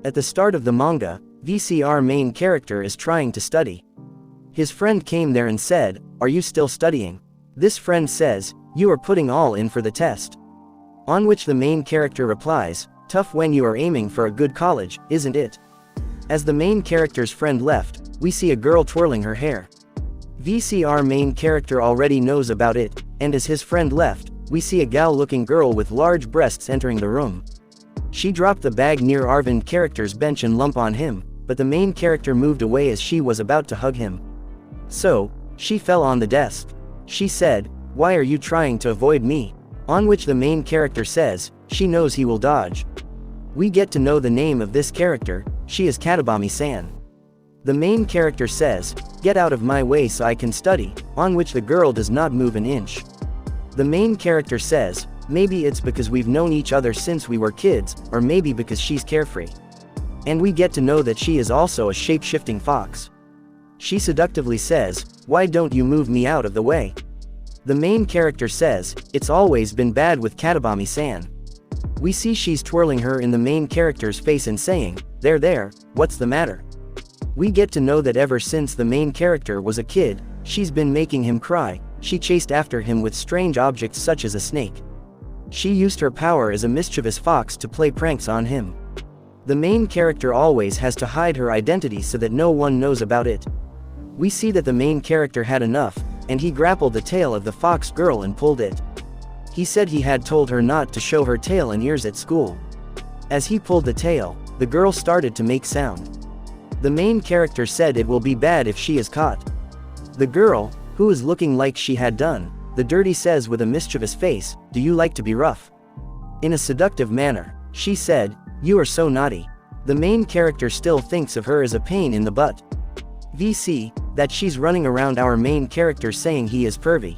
At the start of the manga, VCR main character is trying to study. His friend came there and said, "Are you still studying?" This friend says, "You are putting all in for the test." On which the main character replies, "Tough when you are aiming for a good college, isn't it?" As the main character's friend left, we see a girl twirling her hair. VCR main character already knows about it, and as his friend left, we see a gal-looking girl with large breasts entering the room. She dropped the bag near Arvind character's bench and lump on him, but the main character moved away as she was about to hug him. So, she fell on the desk. She said, "Why are you trying to avoid me?" On which the main character says, she knows he will dodge. We get to know the name of this character, she is Katabami-san. The main character says, "Get out of my way so I can study," on which the girl does not move an inch. The main character says, maybe it's because we've known each other since we were kids, or maybe because she's carefree. And we get to know that she is also a shape-shifting fox. She seductively says, "Why don't you move me out of the way?" The main character says, "It's always been bad with Katabami-san." We see she's twirling her in the main character's face and saying, there, what's the matter?" We get to know that ever since the main character was a kid, she's been making him cry. She chased after him with strange objects such as a snake. She used her power as a mischievous fox to play pranks on him. The main character always has to hide her identity so that no one knows about it. We see that the main character had enough, and he grappled the tail of the fox girl and pulled it. He said he had told her not to show her tail and ears at school. As he pulled the tail, the girl started to make sound. The main character said it will be bad if she is caught. The girl, who is looking like she had done the dirty, says with a mischievous face, "Do you like to be rough?" In a seductive manner, she said, "You are so naughty." The main character still thinks of her as a pain in the butt. We see that she's running around our main character saying he is pervy.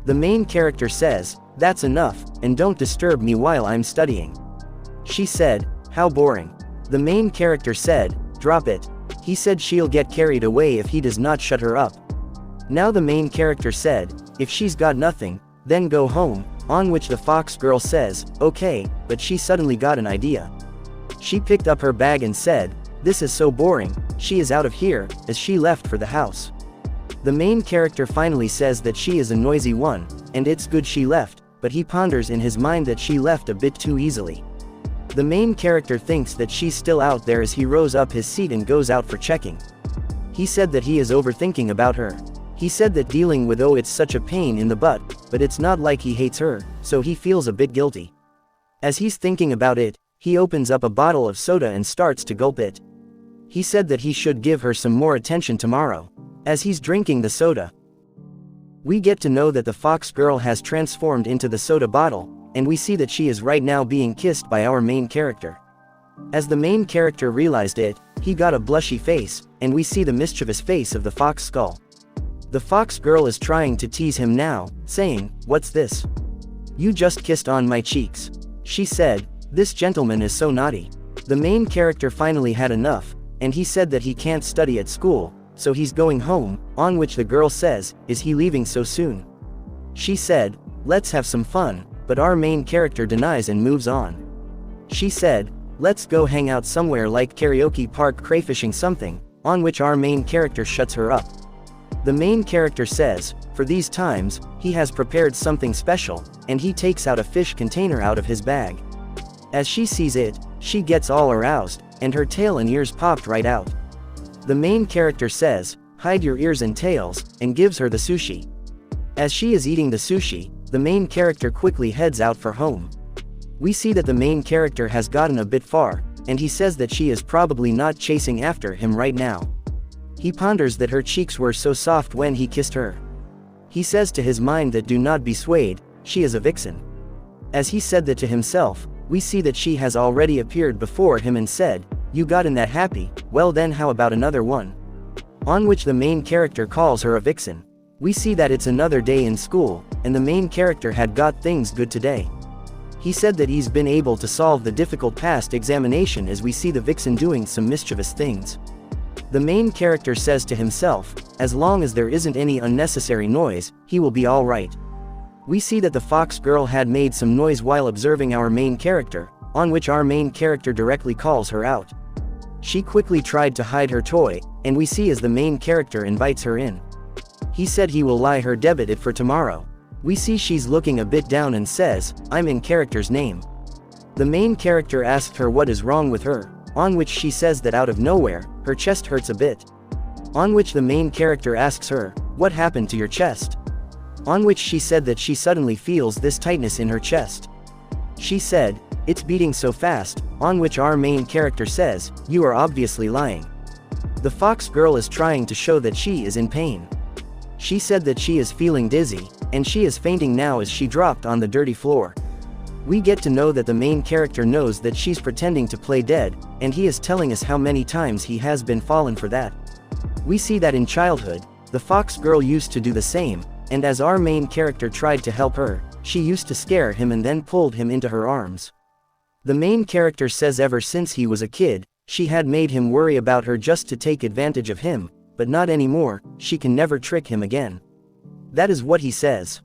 The main character says, "That's enough, and don't disturb me while I'm studying." She said, "How boring." The main character said, "Drop it." He said she'll get carried away if he does not shut her up. Now the main character said, "If she's got nothing, then go home," on which the fox girl says, "Okay," but she suddenly got an idea. She picked up her bag and said, "This is so boring, she is out of here," as she left for the house. The main character finally says that she is a noisy one, and it's good she left, but he ponders in his mind that she left a bit too easily. The main character thinks that she's still out there as he rose up his seat and goes out for checking. He said that he is overthinking about her. He said that dealing with it's such a pain in the butt, but it's not like he hates her, so he feels a bit guilty. As he's thinking about it, he opens up a bottle of soda and starts to gulp it. He said that he should give her some more attention tomorrow. As he's drinking the soda, we get to know that the fox girl has transformed into the soda bottle, and we see that she is right now being kissed by our main character. As the main character realized it, he got a blushy face, and we see the mischievous face of the fox skull. The fox girl is trying to tease him now, saying, "What's this? You just kissed on my cheeks." She said, "This gentleman is so naughty." The main character finally had enough, and he said that he can't study at school, so he's going home, on which the girl says, "Is he leaving so soon?" She said, "Let's have some fun," but our main character denies and moves on. She said, "Let's go hang out somewhere like karaoke park, crayfishing something," on which our main character shuts her up. The main character says, for these times, he has prepared something special, and he takes out a fish container out of his bag. As she sees it, she gets all aroused, and her tail and ears popped right out. The main character says, "Hide your ears and tails," and gives her the sushi. As she is eating the sushi, the main character quickly heads out for home. We see that the main character has gotten a bit far, and he says that she is probably not chasing after him right now. He ponders that her cheeks were so soft when he kissed her. He says to his mind that do not be swayed, she is a vixen. As he said that to himself, we see that she has already appeared before him and said, "You gotten that happy, well then how about another one?" On which the main character calls her a vixen. We see that it's another day in school, and the main character had got things good today. He said that he's been able to solve the difficult past examination as we see the vixen doing some mischievous things. The main character says to himself, as long as there isn't any unnecessary noise, he will be all right. We see that the fox girl had made some noise while observing our main character, on which our main character directly calls her out. She quickly tried to hide her toy, and we see as the main character invites her in. He said he will lie her debit it for tomorrow. We see she's looking a bit down and says, I'm in character's name. The main character asked her what is wrong with her, on which she says that out of nowhere, her chest hurts a bit. On which the main character asks her, what happened to your chest? On which she said that she suddenly feels this tightness in her chest. She said, it's beating so fast, on which our main character says, you are obviously lying. The fox girl is trying to show that she is in pain. She said that she is feeling dizzy, and she is fainting now as she dropped on the dirty floor. We get to know that the main character knows that she's pretending to play dead, and he is telling us how many times he has been fallen for that. We see that in childhood, the fox girl used to do the same, and as our main character tried to help her, she used to scare him and then pulled him into her arms. The main character says ever since he was a kid, she had made him worry about her just to take advantage of him, but not anymore, she can never trick him again. That is what he says.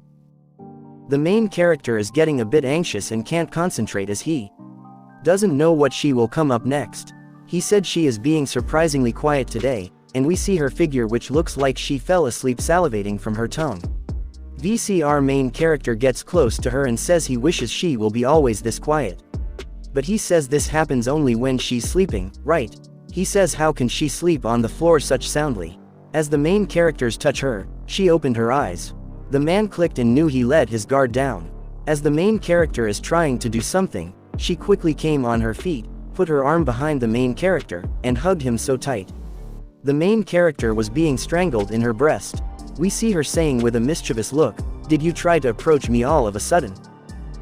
The main character is getting a bit anxious and can't concentrate as he doesn't know what she will come up next. He said she is being surprisingly quiet today, and we see her figure which looks like she fell asleep salivating from her tongue. VCR main character gets close to her and says he wishes she will be always this quiet. But he says this happens only when she's sleeping, right? He says how can she sleep on the floor such soundly? As the main characters touch her, she opened her eyes. The man clicked and knew he let his guard down. As the main character is trying to do something, she quickly came on her feet, put her arm behind the main character, and hugged him so tight. The main character was being strangled in her breast. We see her saying with a mischievous look, did you try to approach me all of a sudden?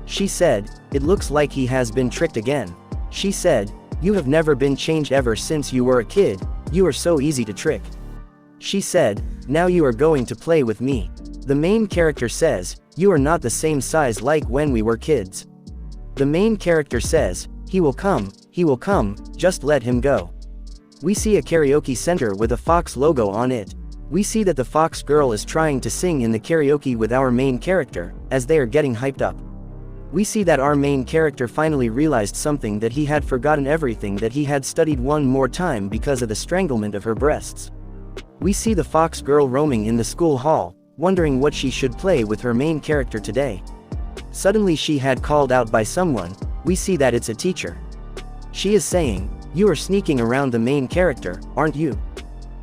She said, it looks like he has been tricked again. She said, you have never been changed ever since you were a kid, you are so easy to trick. She said, now you are going to play with me. The main character says, you are not the same size like when we were kids. The main character says, he will come, just let him go. We see a karaoke center with a fox logo on it. We see that the fox girl is trying to sing in the karaoke with our main character, as they are getting hyped up. We see that our main character finally realized something, that he had forgotten everything that he had studied one more time because of the stranglement of her breasts. We see the fox girl roaming in the school hall, wondering what she should play with her main character today. Suddenly she had called out by someone. We see that it's a teacher. She is saying, you are sneaking around the main character, aren't you?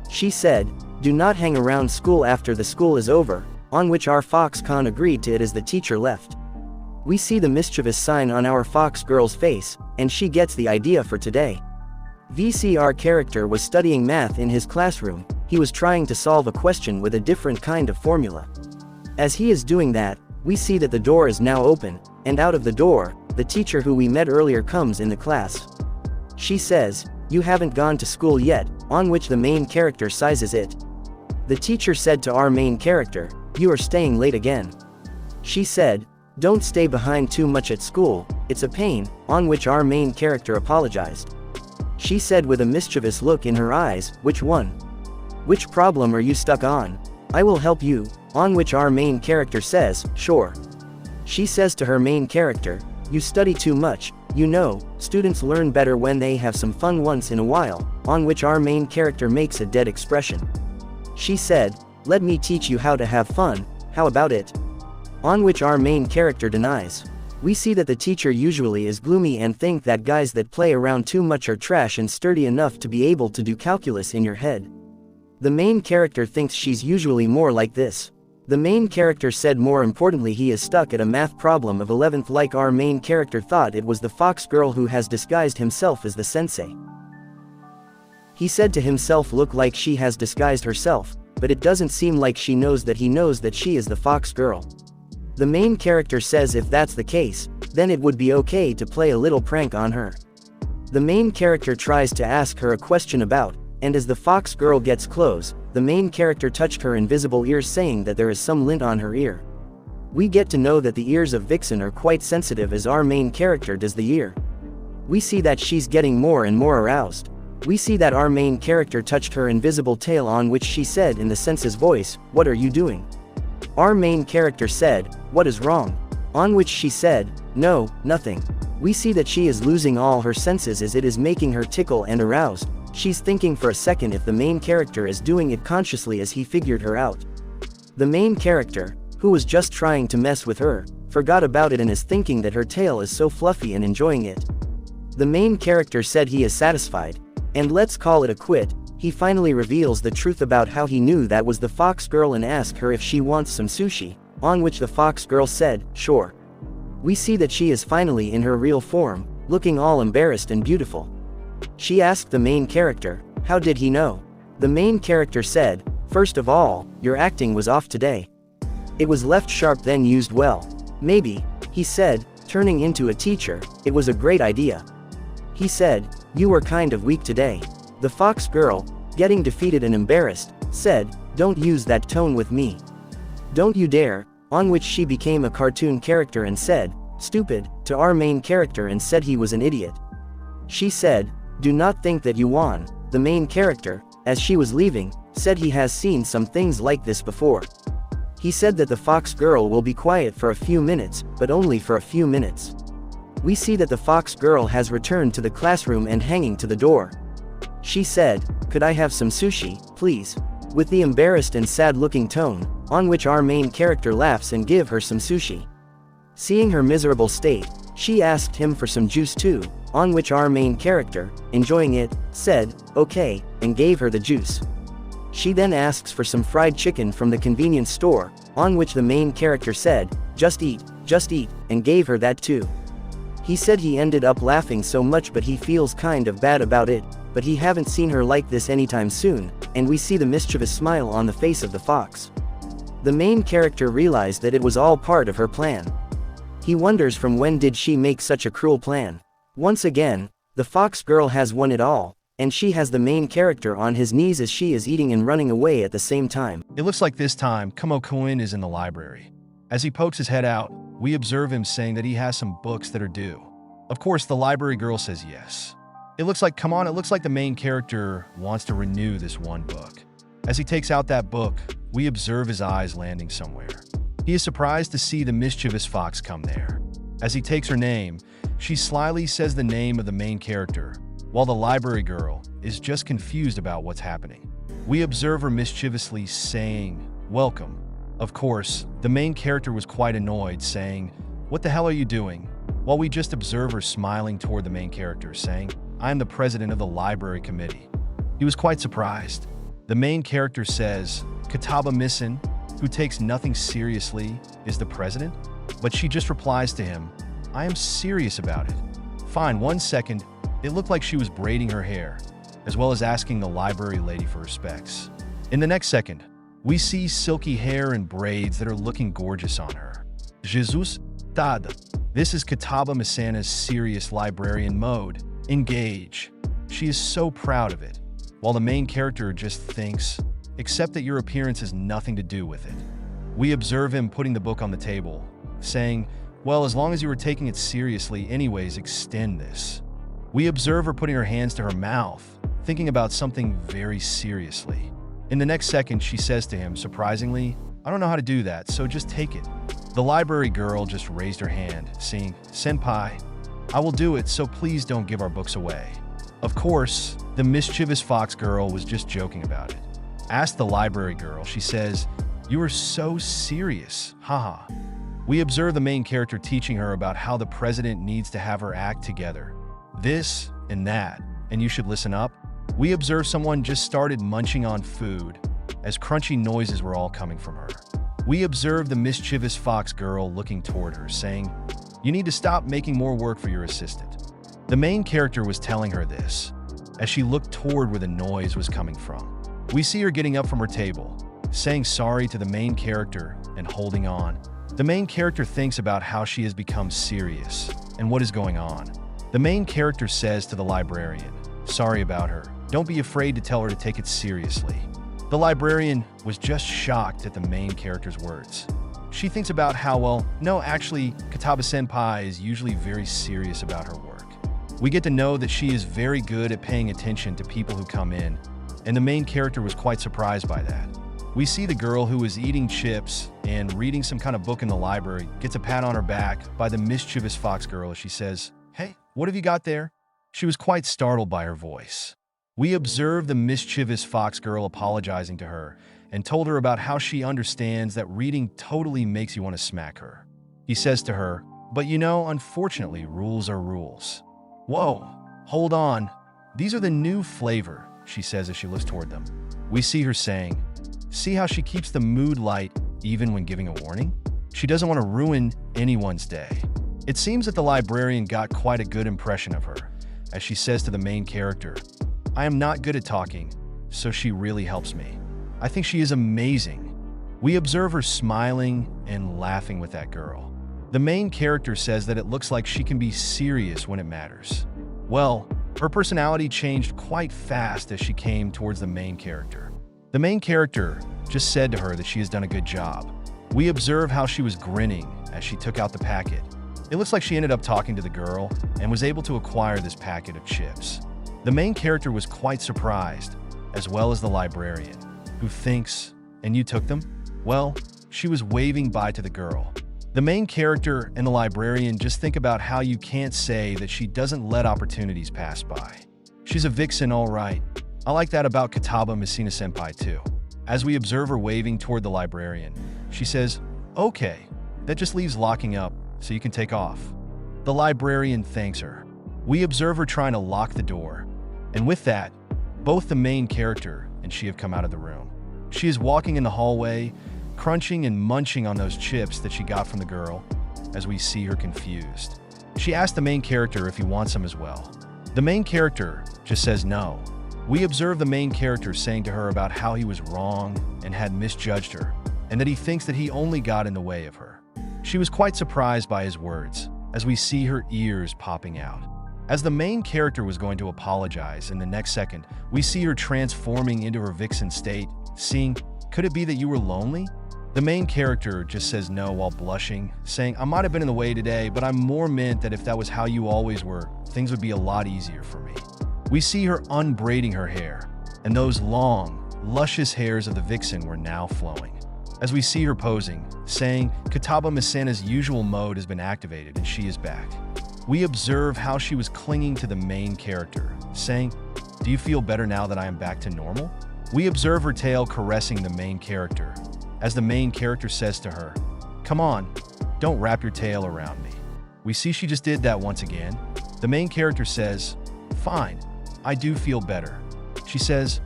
She said, do not hang around school after the school is over, on which our fox con agreed to it as the teacher left. We see the mischievous sign on our fox girl's face, and she gets the idea for today. VCR character was studying math in his classroom. He was trying to solve a question with a different kind of formula. As he is doing that, we see that the door is now open, and out of the door, the teacher who we met earlier comes in the class. She says, you haven't gone to school yet, on which the main character sizes it. The teacher said to our main character, you are staying late again. She said, don't stay behind too much at school, it's a pain, on which our main character apologized. She said with a mischievous look in her eyes, which one? Which problem are you stuck on? I will help you, on which our main character says, sure. She says to her main character, you study too much, you know, students learn better when they have some fun once in a while, on which our main character makes a dead expression. She said, let me teach you how to have fun, how about it? On which our main character denies. We see that the teacher usually is gloomy and think that guys that play around too much are trash and sturdy enough to be able to do calculus in your head. The main character thinks she's usually more like this. The main character said more importantly he is stuck at a math problem of 11th like our main character thought it was the fox girl who has disguised himself as the sensei. He said to himself look like she has disguised herself, but it doesn't seem like she knows that he knows that she is the fox girl. The main character says if that's the case, then it would be okay to play a little prank on her. The main character tries to ask her a question about, and as the fox girl gets close, the main character touched her invisible ears saying that there is some lint on her ear. We get to know that the ears of Vixen are quite sensitive as our main character does the ear. We see that she's getting more and more aroused. We see that our main character touched her invisible tail on which she said in the sense's voice, what are you doing? Our main character said, what is wrong? On which she said, no, nothing. We see that she is losing all her senses as it is making her tickle and aroused, She's thinking for a second if the main character is doing it consciously as he figured her out. The main character, who was just trying to mess with her, forgot about it and is thinking that her tail is so fluffy and enjoying it. The main character said he is satisfied, and let's call it a quit. He finally reveals the truth about how he knew that was the fox girl and asks her if she wants some sushi, on which the fox girl said, sure. We see that she is finally in her real form, looking all embarrassed and beautiful. She asked the main character, how did he know? The main character said, first of all, your acting was off today. It was left sharp then used well. Maybe, he said, turning into a teacher, it was a great idea. He said, you were kind of weak today. The fox girl, getting defeated and embarrassed, said, don't use that tone with me. Don't you dare, on which she became a cartoon character and said, stupid, to our main character and said he was an idiot. She said, do not think that you won. The main character, as she was leaving, said he has seen some things like this before. He said that the fox girl will be quiet for a few minutes, but only for a few minutes. We see that the fox girl has returned to the classroom and hanging to the door. She said, could I have some sushi, please? With the embarrassed and sad-looking tone, on which our main character laughs and give her some sushi. Seeing her miserable state, she asked him for some juice too, on which our main character, enjoying it, said, okay, and gave her the juice. She then asks for some fried chicken from the convenience store, on which the main character said, just eat, and gave her that too. He said he ended up laughing so much but he feels kind of bad about it, but he haven't seen her like this anytime soon, and we see the mischievous smile on the face of the fox. The main character realized that it was all part of her plan. He wonders from when did she make such a cruel plan. Once again, the fox girl has won it all, and she has the main character on his knees as she is eating and running away at the same time. It looks like this time, Kumo-kun is in the library. As he pokes his head out, we observe him saying that he has some books that are due. Of course, the library girl says yes. It looks like the main character wants to renew this one book. As he takes out that book, we observe his eyes landing somewhere. He is surprised to see the mischievous fox come there. As he takes her name, she slyly says the name of the main character, while the library girl is just confused about what's happening. We observe her mischievously saying, welcome. Of course, the main character was quite annoyed, saying, what the hell are you doing? While we just observe her smiling toward the main character, saying, I am the president of the library committee. He was quite surprised. The main character says, Kataba Missen, who takes nothing seriously, is the president? But she just replies to him, I am serious about it. Fine, 1 second. It looked like she was braiding her hair, as well as asking the library lady for her specs. In the next second, we see silky hair and braids that are looking gorgeous on her. Jesus Tad. This is Kataba Misana's serious librarian mode. Engage. She is so proud of it, while the main character just thinks, except that your appearance has nothing to do with it. We observe him putting the book on the table, saying, well, as long as you were taking it seriously anyways, extend this. We observe her putting her hands to her mouth, thinking about something very seriously. In the next second, she says to him, surprisingly, I don't know how to do that, so just take it. The library girl just raised her hand, saying, Senpai, I will do it, so please don't give our books away. Of course, the mischievous fox girl was just joking about it. Asked the library girl, she says, you are so serious, haha. We observe the main character teaching her about how the president needs to have her act together. This and that, and you should listen up. We observe someone just started munching on food, as crunchy noises were all coming from her. We observe the mischievous fox girl looking toward her, saying, you need to stop making more work for your assistant. The main character was telling her this, as she looked toward where the noise was coming from. We see her getting up from her table, saying sorry to the main character and holding on. The main character thinks about how she has become serious and what is going on. The main character says to the librarian, sorry about her. Don't be afraid to tell her to take it seriously. The librarian was just shocked at the main character's words. She thinks about how, well, no, actually, Kataba-senpai is usually very serious about her work. We get to know that she is very good at paying attention to people who come in, and the main character was quite surprised by that. We see the girl who was eating chips and reading some kind of book in the library gets a pat on her back by the mischievous fox girl as she says, hey, what have you got there? She was quite startled by her voice. We observe the mischievous Foxgirl apologizing to her and told her about how she understands that reading totally makes you want to smack her. He says to her, "But you know, unfortunately, rules are rules." "Whoa, hold on. These are the new flavor," she says as she looks toward them. We see her saying, "See how she keeps the mood light even when giving a warning? She doesn't want to ruin anyone's day." It seems that the librarian got quite a good impression of her, as she says to the main character, "I am not good at talking, so she really helps me. I think she is amazing." We observe her smiling and laughing with that girl. The main character says that it looks like she can be serious when it matters. Well, her personality changed quite fast as she came towards the main character. The main character just said to her that she has done a good job. We observe how she was grinning as she took out the packet. It looks like she ended up talking to the girl and was able to acquire this packet of chips. The main character was quite surprised, as well as the librarian, who thinks, "And you took them?" Well, she was waving bye to the girl. The main character and the librarian just think about how you can't say that she doesn't let opportunities pass by. She's a vixen, all right. I like that about Kataba Messina-senpai too. As we observe her waving toward the librarian, she says, "Okay, that just leaves locking up, so you can take off." The librarian thanks her. We observe her trying to lock the door, and with that, both the main character and she have come out of the room. She is walking in the hallway, crunching and munching on those chips that she got from the girl, as we see her confused. She asks the main character if he wants them as well. The main character just says no. We observe the main character saying to her about how he was wrong and had misjudged her, and that he thinks that he only got in the way of her. She was quite surprised by his words, as we see her ears popping out. As the main character was going to apologize, in the next second, we see her transforming into her vixen state, seeing, "Could it be that you were lonely?" The main character just says no while blushing, saying, "I might have been in the way today, but I'm more meant that if that was how you always were, things would be a lot easier for me." We see her unbraiding her hair, and those long, luscious hairs of the vixen were now flowing. As we see her posing, saying, "Kataba Misana's usual mode has been activated and she is back." We observe how she was clinging to the main character, saying, "Do you feel better now that I am back to normal?" We observe her tail caressing the main character, as the main character says to her, "Come on, don't wrap your tail around me." We see she just did that once again. The main character says, "Fine, I do feel better." She says,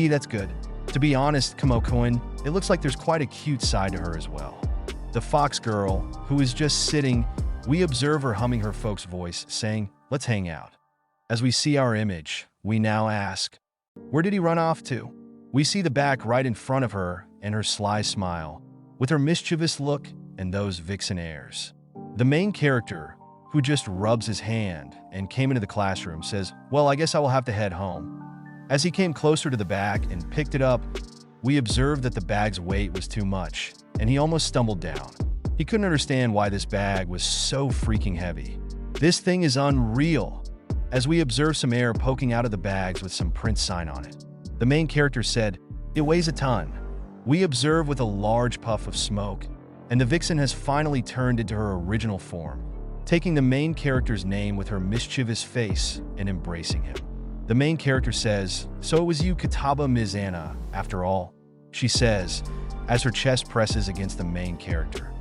That's good. To be honest, Kamoko-kun, it looks like there's quite a cute side to her as well." The Foxgirl, who is just sitting, we observe her humming her folk's voice, saying, "Let's hang out." As we see our image, we now ask, "Where did he run off to?" We see the back right in front of her and her sly smile, with her mischievous look and those vixen airs. The main character, who just rubs his hand and came into the classroom, says, "Well, I guess I will have to head home." As he came closer to the bag and picked it up, we observed that the bag's weight was too much, and he almost stumbled down. He couldn't understand why this bag was so freaking heavy. This thing is unreal. As we observe some air poking out of the bags with some print sign on it. The main character said, "It weighs a ton." We observe with a large puff of smoke, and the vixen has finally turned into her original form, taking the main character's name with her mischievous face and embracing him. The main character says, "So it was you, Kataba Mizana, after all," she says, as her chest presses against the main character.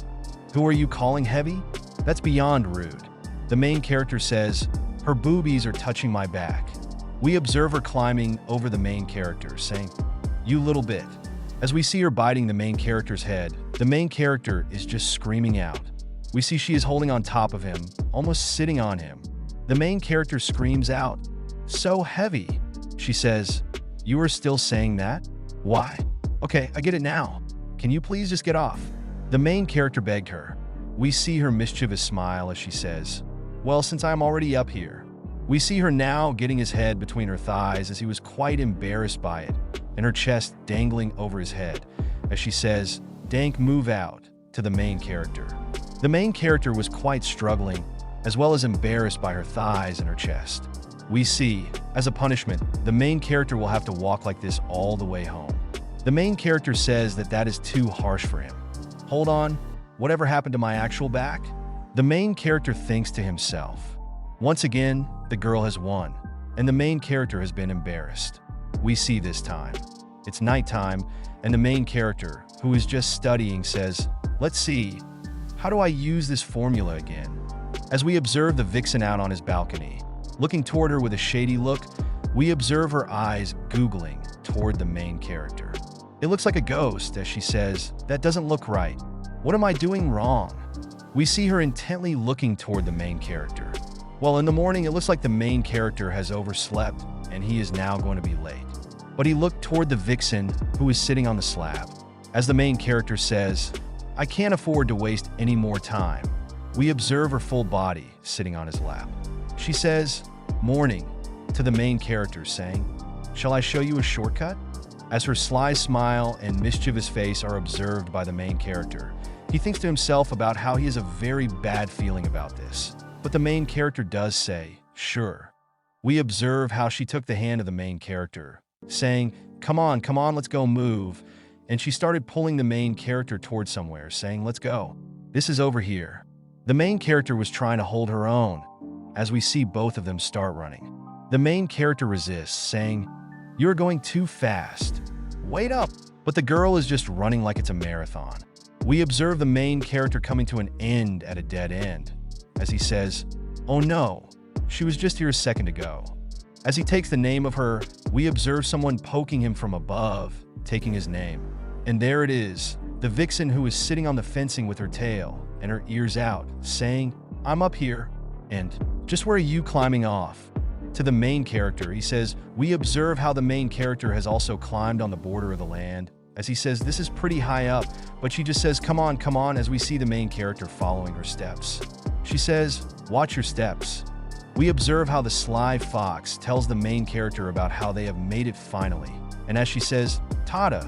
"Who are you calling heavy? That's beyond rude." The main character says, "Her boobies are touching my back." We observe her climbing over the main character, saying, "You little bit." As we see her biting the main character's head, the main character is just screaming out. We see she is holding on top of him, almost sitting on him. The main character screams out, "So heavy." She says, "You are still saying that? Why? Okay, I get it now. Can you please just get off?" The main character begged her. We see her mischievous smile as she says, "Well, since I'm already up here." We see her now getting his head between her thighs as he was quite embarrassed by it, and her chest dangling over his head, as she says, "Dank, move out," to the main character. The main character was quite struggling, as well as embarrassed by her thighs and her chest. We see, as a punishment, the main character will have to walk like this all the way home. The main character says that that is too harsh for him. Hold on, whatever happened to my actual back? The main character thinks to himself. Once again, the girl has won, and the main character has been embarrassed. we see this time. It's nighttime, and the main character, who is just studying, says, "Let's see, how do I use this formula again?" As we observe the vixen out on his balcony, looking toward her with a shady look, we observe her eyes googling toward the main character. It looks like a ghost as she says, "That doesn't look right. What am I doing wrong?" We see her intently looking toward the main character. Well, in the morning, it looks like the main character has overslept and he is now going to be late. But he looked toward the vixen who is sitting on the slab. As the main character says, "I can't afford to waste any more time," we observe her full body sitting on his lap. She says, "Morning," to the main character, saying, "Shall I show you a shortcut?" As her sly smile and mischievous face are observed by the main character, he thinks to himself about how he has a very bad feeling about this. But the main character does say, "Sure." We observe how she took the hand of the main character, saying, come on, let's go move." And she started pulling the main character towards somewhere, saying, "Let's go. This is over here." The main character was trying to hold her own, as we see both of them start running. The main character resists, saying, "You're going too fast. Wait up." But the girl is just running like it's a marathon. We observe the main character coming to an end at a dead end, as he says, "Oh no, she was just here a second ago." As he takes the name of her, we observe someone poking him from above, taking his name. And there it is, the vixen who is sitting on the fencing with her tail and her ears out, saying, "I'm up here." And, "Just where are you climbing off?" To the main character, he says, we observe how the main character has also climbed on the border of the land. As he says, this is pretty high up, but she just says, come on, as we see the main character following her steps. She says, "Watch your steps." We observe how the sly fox tells the main character about how they have made it finally. And as she says, "Tada,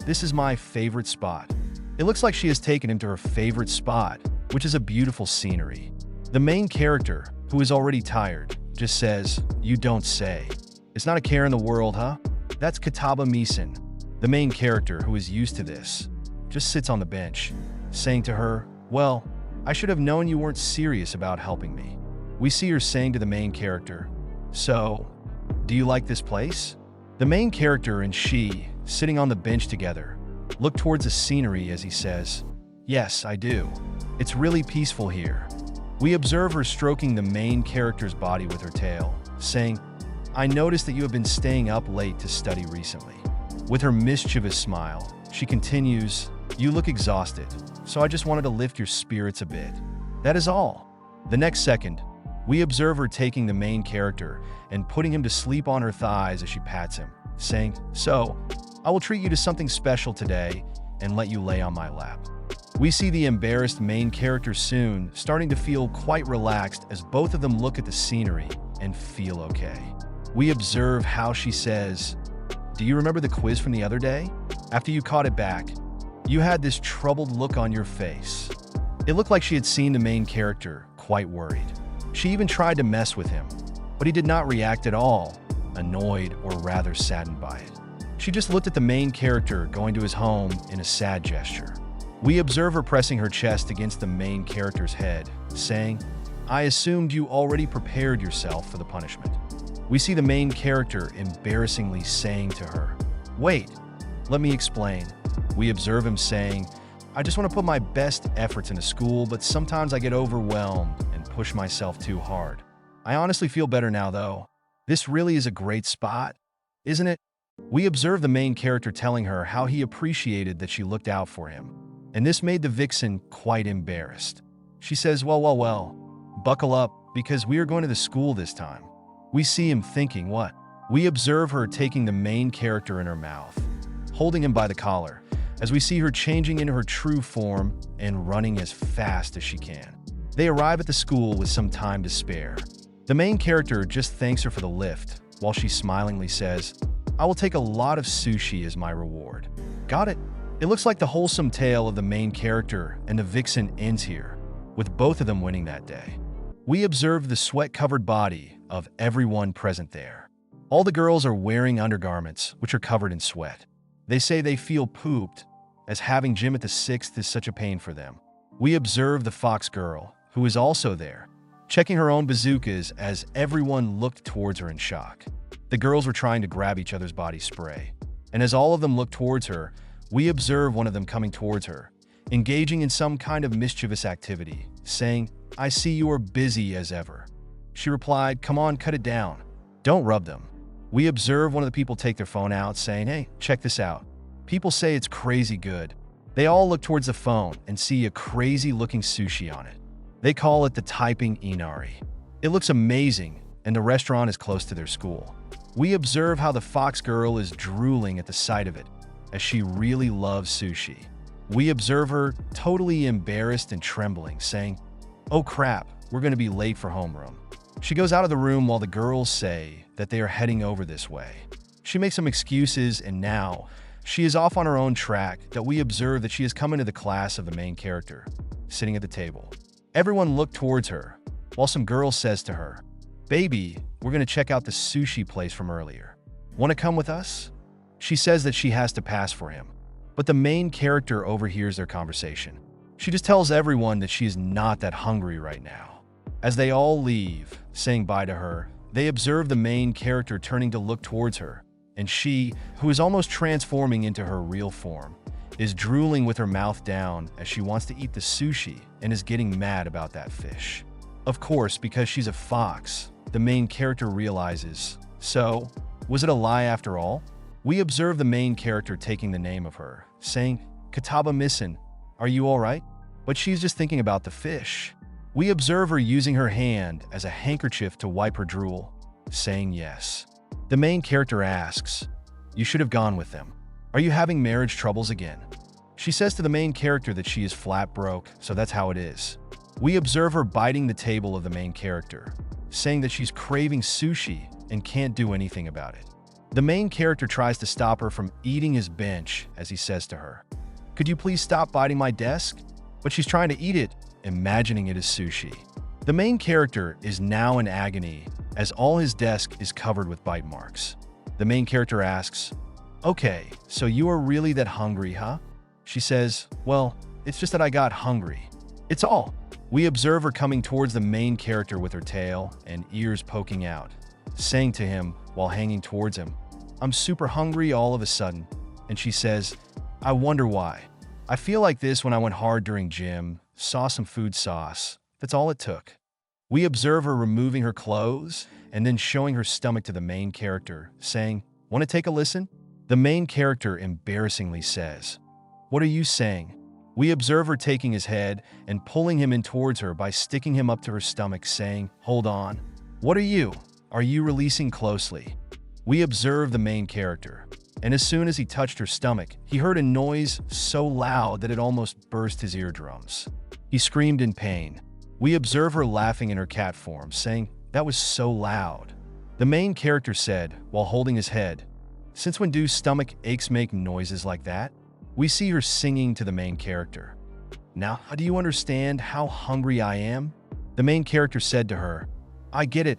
this is my favorite spot." It looks like she has taken him to her favorite spot, which is a beautiful scenery. The main character, who is already tired, just says, "You don't say. It's not a care in the world, huh?" That's Kataba Misen. The main character, who is used to this, just sits on the bench, saying to her, "Well, I should have known you weren't serious about helping me." We see her saying to the main character, "So, do you like this place?" The main character and she, sitting on the bench together, look towards the scenery as he says, "Yes, I do. It's really peaceful here." We observe her stroking the main character's body with her tail, saying, "I noticed that you have been staying up late to study recently." With her mischievous smile, she continues, "You look exhausted, so I just wanted to lift your spirits a bit. That is all." The next second, we observe her taking the main character and putting him to sleep on her thighs as she pats him, saying, "So, I will treat you to something special today and let you lay on my lap." We see the embarrassed main character soon starting to feel quite relaxed as both of them look at the scenery and feel okay. We observe how she says, "Do you remember the quiz from the other day? After you caught it back, you had this troubled look on your face." It looked like she had seen the main character quite worried. She even tried to mess with him, but he did not react at all, annoyed or rather saddened by it. She just looked at the main character going to his home in a sad gesture. We observe her pressing her chest against the main character's head, saying, "I assumed you already prepared yourself for the punishment." We see the main character embarrassingly saying to her, "Wait, let me explain." We observe him saying, "I just want to put my best efforts into school, but sometimes I get overwhelmed and push myself too hard. I honestly feel better now, though. This really is a great spot, isn't it?" We observe the main character telling her how he appreciated that she looked out for him, and this made the vixen quite embarrassed. She says, well, buckle up, because we are going to the school this time." We see him thinking, what? We observe her taking the main character in her mouth, holding him by the collar, as we see her changing into her true form and running as fast as she can. They arrive at the school with some time to spare. The main character just thanks her for the lift, while she smilingly says, "I will take a lot of sushi as my reward." Got it? It looks like the wholesome tale of the main character and the vixen ends here, with both of them winning that day. We observe the sweat-covered body of everyone present there. All the girls are wearing undergarments, which are covered in sweat. They say they feel pooped, as having gym at the 6th is such a pain for them. We observe the Foxgirl, who is also there, checking her own bazookas as everyone looked towards her in shock. The girls were trying to grab each other's body spray. And as all of them looked towards her, we observe one of them coming towards her, engaging in some kind of mischievous activity, saying, "I see you are busy as ever." She replied, "Come on, cut it down. Don't rub them." We observe one of the people take their phone out, saying, "Hey, check this out." People say it's crazy good. They all look towards the phone and see a crazy-looking sushi on it. They call it the typing inari. It looks amazing, and the restaurant is close to their school. We observe how the Foxgirl is drooling at the sight of it, as she really loves sushi. We observe her totally embarrassed and trembling, saying, "Oh crap, we're going to be late for homeroom." She goes out of the room while the girls say that they are heading over this way. She makes some excuses, and now she is off on her own track that we observe that she has come into the class of the main character, sitting at the table. Everyone looked towards her, while some girl says to her, "Baby, we're going to check out the sushi place from earlier. Want to come with us?" She says that she has to pass for him, but the main character overhears their conversation. She just tells everyone that she is not that hungry right now. As they all leave, saying bye to her, they observe the main character turning to look towards her, and she, who is almost transforming into her real form, is drooling with her mouth down as she wants to eat the sushi and is getting mad about that fish. Of course, because she's a fox, the main character realizes, so, was it a lie after all? We observe the main character taking the name of her, saying, "Kataba Missin, are you alright?" But she's just thinking about the fish. We observe her using her hand as a handkerchief to wipe her drool, saying yes. The main character asks, "You should have gone with them. Are you having marriage troubles again?" She says to the main character that she is flat broke, so that's how it is. We observe her biting the table of the main character, saying that she's craving sushi and can't do anything about it. The main character tries to stop her from eating his bench as he says to her, "Could you please stop biting my desk?" But she's trying to eat it, imagining it is sushi. The main character is now in agony as all his desk is covered with bite marks. The main character asks, "Okay, so you are really that hungry, huh?" She says, "Well, it's just that I got hungry. It's all." We observe her coming towards the main character with her tail and ears poking out, saying to him while hanging towards him, "I'm super hungry all of a sudden." And she says, "I wonder why. I feel like this when I went hard during gym, saw some food sauce. That's all it took." We observe her removing her clothes and then showing her stomach to the main character, saying, "Want to take a listen?" The main character embarrassingly says, "What are you saying?" We observe her taking his head and pulling him in towards her by sticking him up to her stomach, saying, "Hold on. What are you? Are you releasing closely?" We observe the main character, and as soon as he touched her stomach, he heard a noise so loud that it almost burst his eardrums. He screamed in pain. We observe her laughing in her cat form, saying, "That was so loud." The main character said, while holding his head, "Since when do stomach aches make noises like that?" We see her singing to the main character. "Now, do you understand how hungry I am?" The main character said to her, "I get it.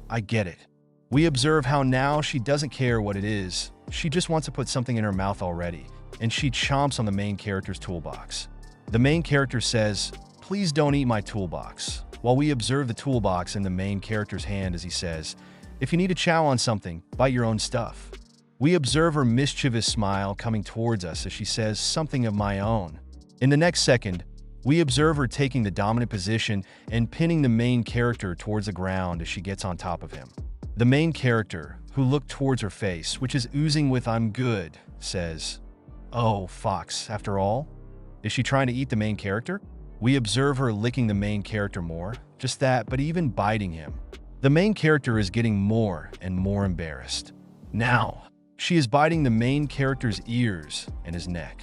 I get it." We observe how now she doesn't care what it is. She just wants to put something in her mouth already, and she chomps on the main character's toolbox. The main character says, "Please don't eat my toolbox," while we observe the toolbox in the main character's hand as he says, "If you need to chow on something, bite your own stuff." We observe her mischievous smile coming towards us as she says, "Something of my own." In the next second, we observe her taking the dominant position and pinning the main character towards the ground as she gets on top of him. The main character, who looked towards her face, which is oozing with "I'm good," says, "Oh, Fox, after all?" Is she trying to eat the main character? We observe her licking the main character more, just that, but even biting him. The main character is getting more and more embarrassed. Now, she is biting the main character's ears and his neck.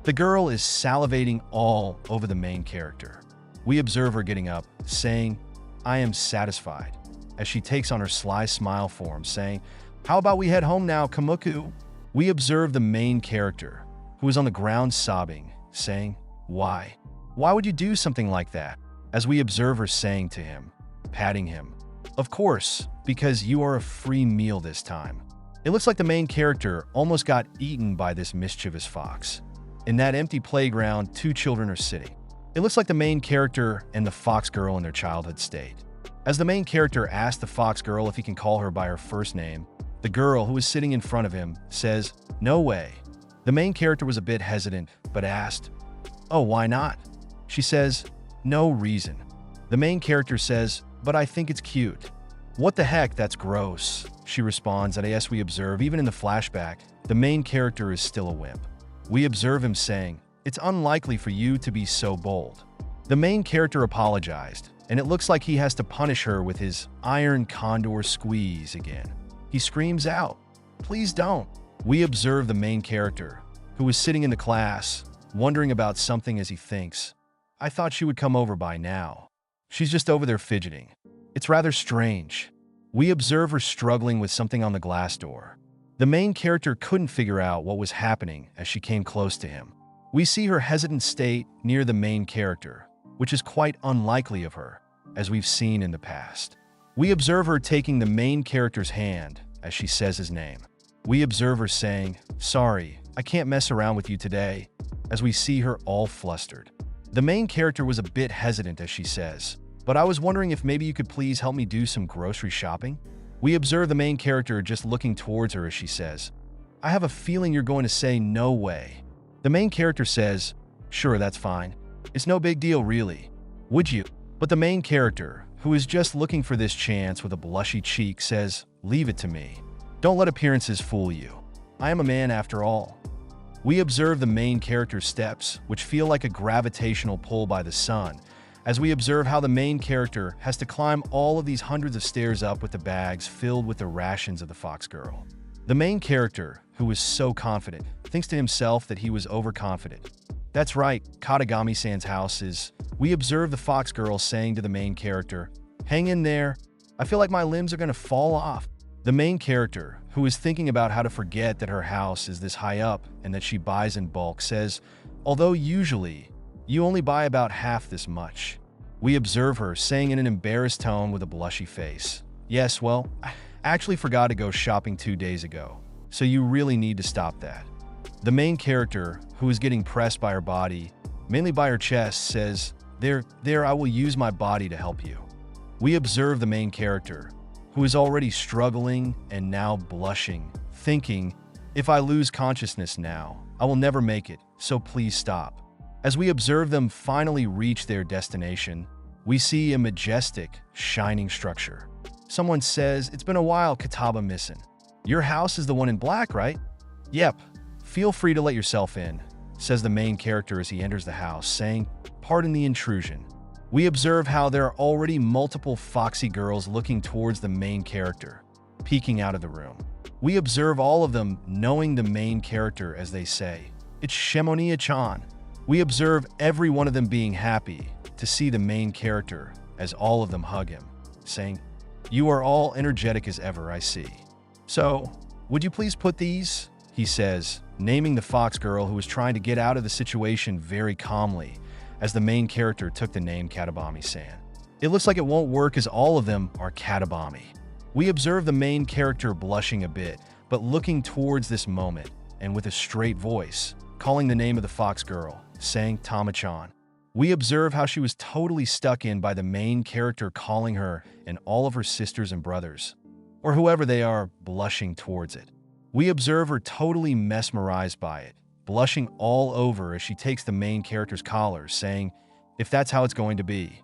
The girl is salivating all over the main character. We observe her getting up, saying, "I am satisfied," as she takes on her sly smile form, saying, "How about we head home now, Kamuku?" We observe the main character, who is on the ground sobbing, saying, "Why? Why would you do something like that?" As we observe her saying to him, patting him, "Of course, because you are a free meal this time." It looks like the main character almost got eaten by this mischievous fox. In that empty playground, two children are sitting. It looks like the main character and the fox girl in their childhood state. As the main character asks the fox girl if he can call her by her first name, the girl, who is sitting in front of him, says, "No way." The main character was a bit hesitant, but asked, "Oh, why not?" She says, "No reason." The main character says, "But I think it's cute." "What the heck, that's gross," she responds, and as we observe, even in the flashback, the main character is still a wimp. We observe him saying, "It's unlikely for you to be so bold." The main character apologized, and it looks like he has to punish her with his iron condor squeeze again. He screams out, "Please don't." We observe the main character, who is sitting in the class, wondering about something as he thinks, "I thought she would come over by now. She's just over there fidgeting. It's rather strange." We observe her struggling with something on the glass door. The main character couldn't figure out what was happening as she came close to him. We see her hesitant state near the main character, which is quite unlikely of her, as we've seen in the past. We observe her taking the main character's hand as she says his name. We observe her saying, "Sorry, I can't mess around with you today," as we see her all flustered. The main character was a bit hesitant as she says, "But I was wondering if maybe you could please help me do some grocery shopping?" We observe the main character just looking towards her as she says, "I have a feeling you're going to say no way." The main character says, "Sure, that's fine. It's no big deal really. Would you?" But the main character, who is just looking for this chance with a blushy cheek, says, "Leave it to me. Don't let appearances fool you. I am a man after all." We observe the main character's steps, which feel like a gravitational pull by the sun, as we observe how the main character has to climb all of these hundreds of stairs up with the bags filled with the rations of the fox girl. The main character, who is so confident, thinks to himself that he was overconfident. That's right, Katagami-san's house is. We observe the fox girl saying to the main character, "Hang in there. I feel like my limbs are going to fall off." The main character, who is thinking about how to forget that her house is this high up and that she buys in bulk, says, "Although usually, you only buy about half this much." We observe her saying in an embarrassed tone with a blushy face, "Yes, well, I actually forgot to go shopping 2 days ago, so you really need to stop that." The main character, who is getting pressed by her body, mainly by her chest, says, There, I will use my body to help you." We observe the main character, who is already struggling and now blushing, thinking, "If I lose consciousness now, I will never make it, so please stop." As we observe them finally reach their destination, we see a majestic, shining structure. Someone says, "It's been a while, Kataba-missin. Your house is the one in black, right?" "Yep. Feel free to let yourself in," says the main character as he enters the house, saying, "Pardon the intrusion." We observe how there are already multiple foxy girls looking towards the main character, peeking out of the room. We observe all of them knowing the main character as they say, "It's Shimonia-chan." We observe every one of them being happy to see the main character as all of them hug him, saying, "You are all energetic as ever, I see. So, would you please put these?" he says, naming the fox girl, who is trying to get out of the situation very calmly, as the main character took the name Katabami-san. It looks like it won't work as all of them are Katabami. We observe the main character blushing a bit, but looking towards this moment, and with a straight voice, calling the name of the fox girl, saying Tama-chan. We observe how she was totally stuck in by the main character calling her and all of her sisters and brothers, or whoever they are, blushing towards it. We observe her totally mesmerized by it, blushing all over as she takes the main character's collar, saying, "If that's how it's going to be."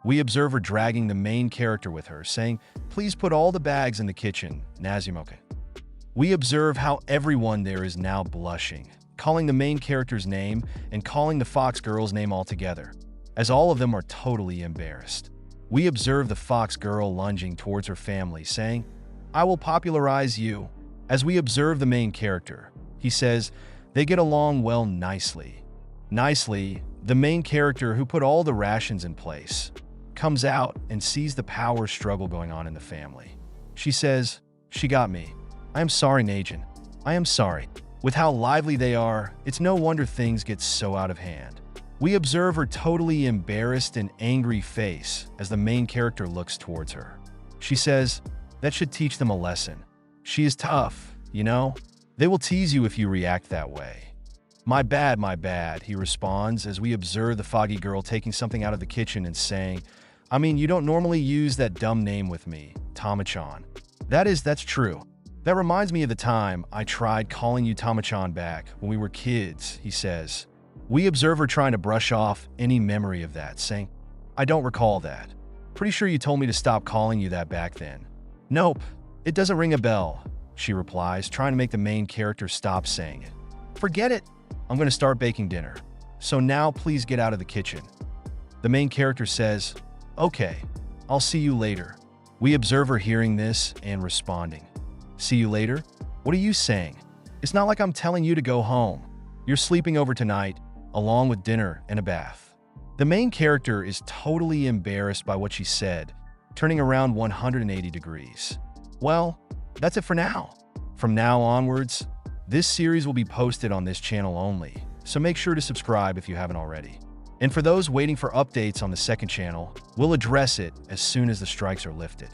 We observe her dragging the main character with her, saying, "Please put all the bags in the kitchen, Nazumoka." We observe how everyone there is now blushing, calling the main character's name and calling the fox girl's name altogether, as all of them are totally embarrassed. We observe the fox girl lunging towards her family, saying, "I will popularize you." As we observe the main character, he says, "They get along well nicely." Nicely, the main character, who put all the rations in place, comes out and sees the power struggle going on in the family. She says, "She got me. I am sorry, Najin. I am sorry." With how lively they are, it's no wonder things get so out of hand. We observe her totally embarrassed and angry face as the main character looks towards her. She says, "That should teach them a lesson. She is tough, you know? They will tease you if you react that way." My bad," he responds as we observe the foggy girl taking something out of the kitchen and saying, I mean, you don't normally use that dumb name with me, Tama-chan. That's true. That reminds me of the time I tried calling you Tama-chan back when we were kids, he says. We observe her trying to brush off any memory of that, saying, I don't recall that. Pretty sure you told me to stop calling you that back then. Nope, it doesn't ring a bell, she replies, trying to make the main character stop saying it. Forget it. I'm going to start baking dinner. So now please get out of the kitchen. The main character says, okay, I'll see you later. We observe her hearing this and responding. See you later? What are you saying? It's not like I'm telling you to go home. You're sleeping over tonight, along with dinner and a bath. The main character is totally embarrassed by what she said, turning around 180 degrees. Well, that's it for now. From now onwards, this series will be posted on this channel only, so make sure to subscribe if you haven't already. And for those waiting for updates on the second channel, we'll address it as soon as the strikes are lifted.